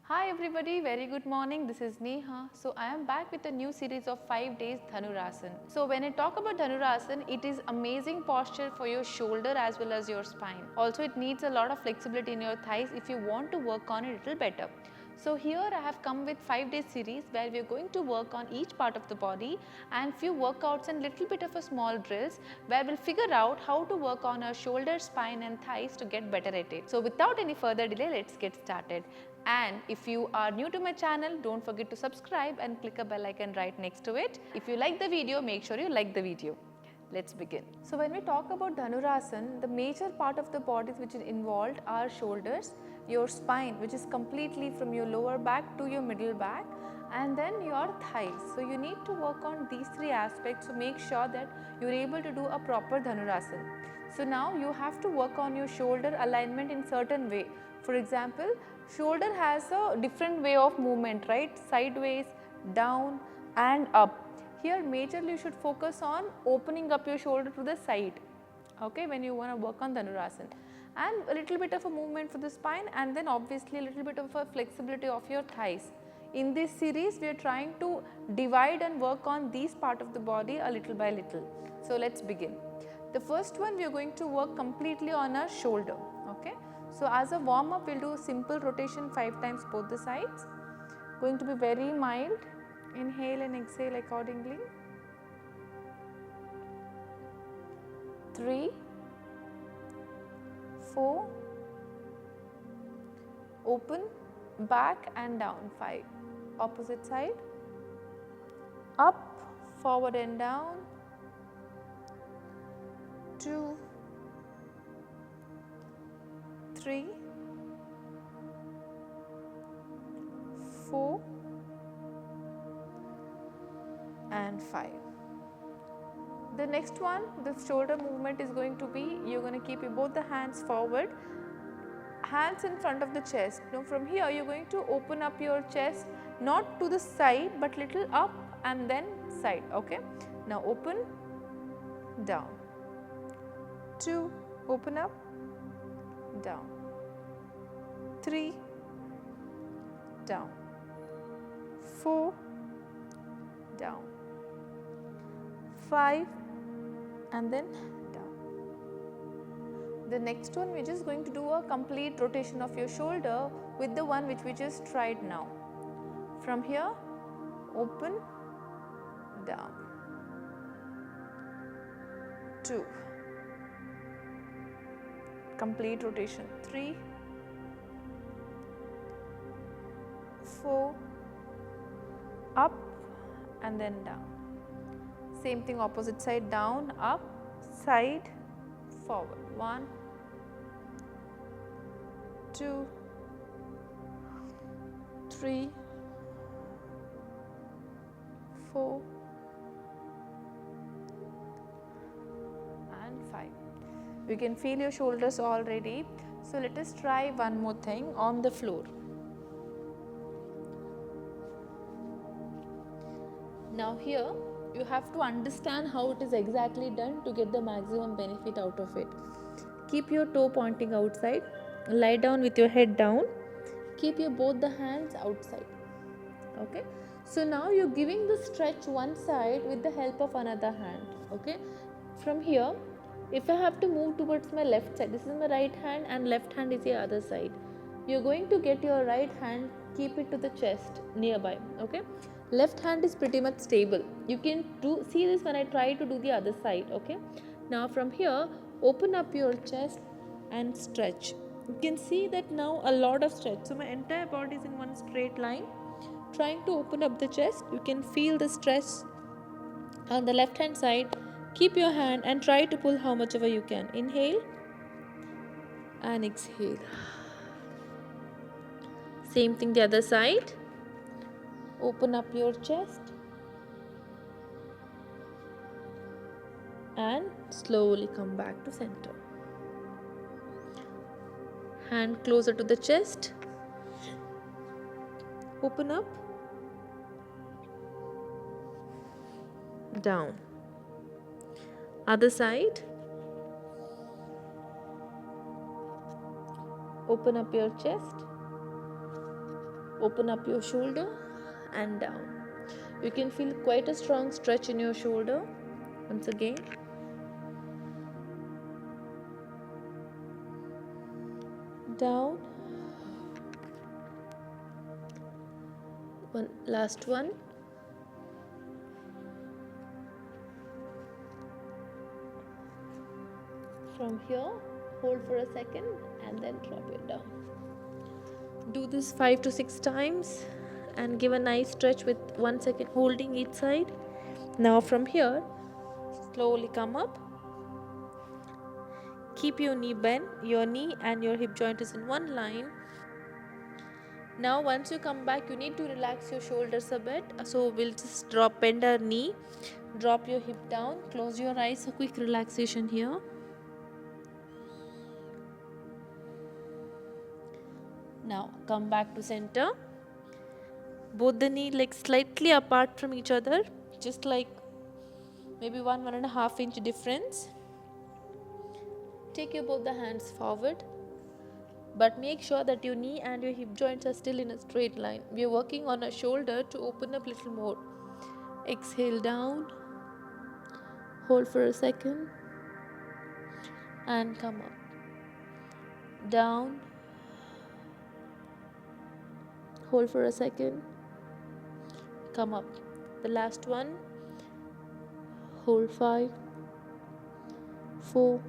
Hi everybody, very good morning. This is Neha. So I am back with a new series of 5 days Dhanurasana. So when I talk about Dhanurasana, it is amazing posture for your shoulder as well as your spine. Also it needs a lot of flexibility in your thighs if you want to work on it a little better. So here I have come with 5 day series where we are going to work on each part of the body and few workouts and little bit of a small drills where we'll figure out how to work on our shoulder, spine and thighs to get better at it. So without any further delay, let's get started. And if you are new to my channel, don't forget to subscribe and click a bell icon right next to it. If you like the video, make sure you like the video. Let's begin. So when we talk about Dhanurasana, the major part of the body which is involved are shoulders, your spine which is completely from your lower back to your middle back, and then your thighs. So you need to work on these three aspects to make sure that you're able to do a proper Dhanurasana. So now you have to work on your shoulder alignment in certain way. For example, shoulder has a different way of movement, right? Sideways, down and up. Here majorly you should focus on opening up your shoulder to the side, okay, when you want to work on Dhanurasana, and a little bit of a movement for the spine, and then obviously a little bit of a flexibility of your thighs. In this series we are trying to divide and work on these part of the body a little by little. So let's begin. The first one we are going to work completely on our shoulder, okay. So as a warm up we'll do simple rotation 5 times both the sides, going to be very mild. Inhale and exhale accordingly. 3, 4, open, back and down. 5, opposite side, up, forward and down. 2, 3, 4 and 5. The next one, the shoulder movement is going to be, you're going to keep both the hands forward, hands in front of the chest. Now from here you're going to open up your chest, not to the side but little up and then side, okay. Now open, down. 2, open up, down. 3, down. 4, down. 5 and then down. The next one we're just going to do a complete rotation of your shoulder with the one which we just tried now. From here, open, down. 2, complete rotation. 3, 4, up and then down. Same thing, opposite side, down, up, side, forward. 1, 2, 3, 4 and 5. You can feel your shoulders already. So let us try one more thing on the floor. Now here you have to understand how it is exactly done to get the maximum benefit out of it. Keep your toe pointing outside, lie down with your head down, keep your both the hands outside, okay. So now you're giving the stretch one side with the help of another hand, okay. From here, if I have to move towards my left side, this is my right hand and left hand is the other side. You're going to get your right hand, keep it to the chest nearby, okay. Left hand is pretty much stable. You can see this when I try to do the other side, okay. Now from here, open up your chest and stretch. You can see that now a lot of stretch. So my entire body is in one straight line. Trying to open up the chest, you can feel the stretch on the left hand side. Keep your hand and try to pull how much ever you can. Inhale and exhale. Same thing the other side. Open up your chest and slowly come back to center. Hand closer to the chest. Open up, down. Other side. Open up your chest Open up your shoulder and down. You can feel quite a strong stretch in your shoulder. Once again. Down. One last one. From here, hold for a second and then drop it down. Do this 5 to 6 times and give a nice stretch with 1 second holding each side. Now from here, slowly come up. Keep your knee bent. Your knee and your hip joint is in one line. Now once you come back, you need to relax your shoulders a bit. So we'll just bend our knee, drop your hip down, close your eyes, a quick relaxation here. Now come back to center. Both the knee legs slightly apart from each other, just like maybe 1.5 inch difference. Take your both the hands forward, but make sure that your knee and your hip joints are still in a straight line. We are working on a shoulder to open up a little more. Exhale down, hold for a second and come up. Down, hold for a second, come up. The last one. Hold 5, 4,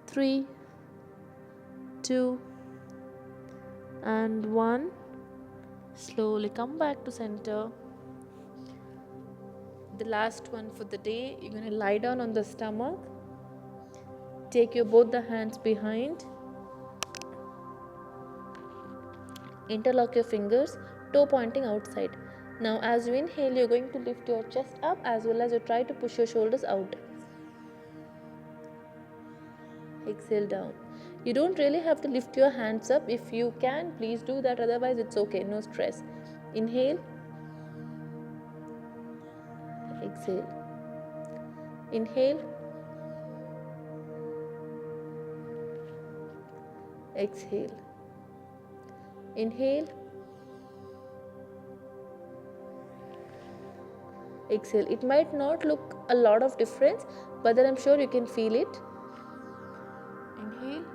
3, 2 and 1. Slowly come back to center. The last one for the day. You're going to lie down on the stomach. Take your both the hands behind. Interlock your fingers, toe pointing outside. Now as you inhale, you're going to lift your chest up as well as you try to push your shoulders out. Exhale down. You don't really have to lift your hands up. If you can, please do that. Otherwise, it's okay. No stress. Inhale. Exhale. Inhale. Exhale. Inhale. Exhale. It might not look a lot of difference, but then I'm sure you can feel it. Inhale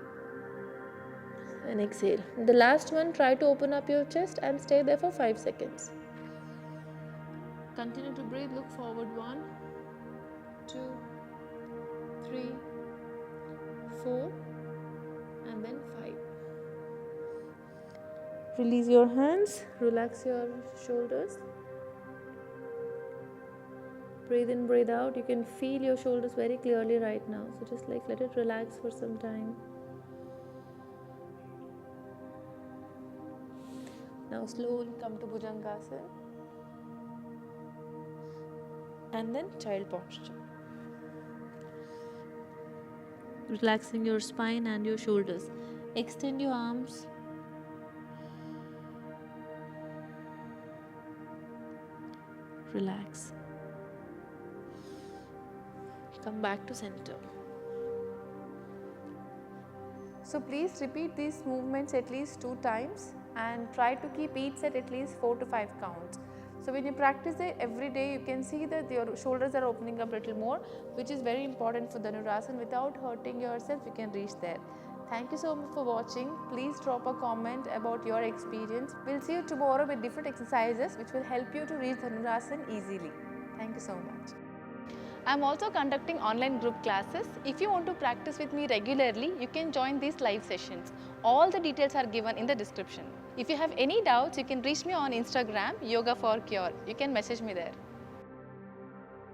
and exhale. The last one, try to open up your chest and stay there for 5 seconds. Continue to breathe. Look forward. 1, 2, 3, 4 and then 5. Release your hands. Relax your shoulders. Breathe in, breathe out. You can feel your shoulders very clearly right now. So just let it relax for some time. Now slowly come to Bhujangasana. And then child posture. Relaxing your spine and your shoulders. Extend your arms. Relax. Come back to center. So please repeat these movements at least 2 times and try to keep each set at least 4 to 5 counts. So when you practice it every day, you can see that your shoulders are opening up a little more, which is very important for Dhanurasana. Without hurting yourself, you can reach there. Thank you so much for watching. Please drop a comment about your experience. We'll see you tomorrow with different exercises which will help you to reach Dhanurasana easily. Thank you so much. I'm also conducting online group classes. If you want to practice with me regularly, you can join these live sessions. All the details are given in the description. If you have any doubts, you can reach me on Instagram, Yoga for Cure. You can message me there.